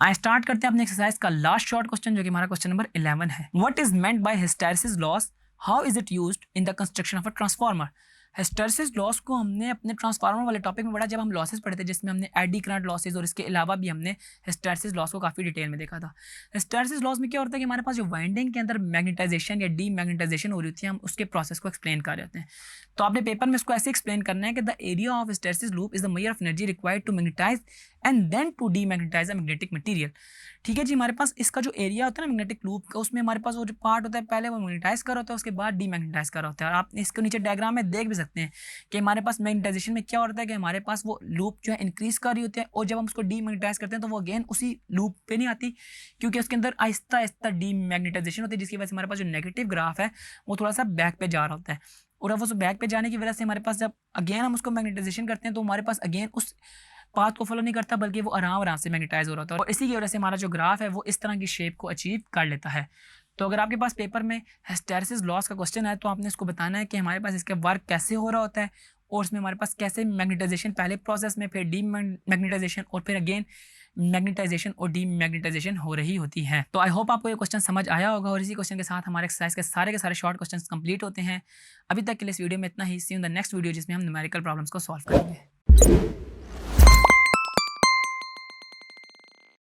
I start करते हैं अपने एक्सरसाइज का लास्ट शॉर्ट क्वेश्चन जो कि हमारा क्वेश्चन नंबर 11 है। What is meant by hysteresis loss, how is it used in the construction of a transformer. Hysteresis loss को हमने अपने ट्रांसफार्मर वाले टॉपिक में पढ़ा जब हम लॉसेस पढ़े थे, जिसमें हमने एडी करंट लॉसेस और इसके अलावा भी हमने हिस्टैरिसीस लॉस को काफ़ी डिटेल में देखा था। हिस्टैरिसीस लॉस में क्या होता है कि हमारे पास जो वाइंडिंग के अंदर मैग्नेटाइजेशन या डीमैग्नेटाइजेशन हो रही होती है, हम उसके प्रोसेस को एक्सप्लेन कर रहे होते हैं। तो आपने पेपर में इसको ऐसे एक्सप्लेन करना है कि the area of hysteresis loop is the measure of energy required to magnetise and then to demagnetise a magnetic material. ठीक है जी, हमारे पास इसका जो एरिया होता है ना मैग्नेटिक लूप का, उसमें हमारे पास वो जो पार्ट होता है पहले वो मैग्नेटाइज कर होता है, उसके बाद डीमैग्नेटाइज कर होता है। और आप इसको नीचे डायग्राम में देख भी सकते हैं कि हमारे पास मैग्नेटाइजेशन में क्या होता है कि हमारे पास वो लूप जो है इंक्रीज कर रही होती है, और जब हम उसको डीमैग्नेटाइज करते हैं तो वो अगेन उसी लूप पे नहीं आती, क्योंकि उसके अंदर आहिस्ता आहिस्ता डीमैग्नेटाइजेशन होती है, जिसकी वजह से हमारे पास जो नेगेटिव ग्राफ है वो थोड़ा सा बैक पे जा रहा होता है। और अब वो बैक पे जाने की वजह से हमारे पास जब अगेन हम उसको मैग्नेटाइजेशन करते हैं तो हमारे पास अगेन उस पाथ को फॉलो नहीं करता, बल्कि वो आराम आराम से मैग्नेटाइज हो रहा होता है, और इसी की वजह से हमारा जो ग्राफ है वो इस तरह की शेप को अचीव कर लेता है। तो अगर आपके पास पेपर में हिस्टैरिसीस लॉस का क्वेश्चन है तो आपने इसको बताना है कि हमारे पास इसका वर्क कैसे हो रहा होता है, और उसमें हमारे पास कैसे मैग्नेटाइजेशन पहले प्रोसेस में, फिर डी मैग्नेटाइजेशन, और फिर अगेन मैग्नेटाइजेशन और डीमैग्नेटाइजेशन हो रही होती है। तो आई होप आपको ये क्वेश्चन समझ आया होगा, और इसी क्वेश्चन के साथ हमारे एक्सरसाइज के सारे शॉर्ट क्वेश्चन कंप्लीट होते हैं। अभी तक के लिए इस वीडियो में इतना ही। See you in the next video जिसमें हम न्यूमेरिकल प्रॉब्लम्स को सॉल्व करेंगे।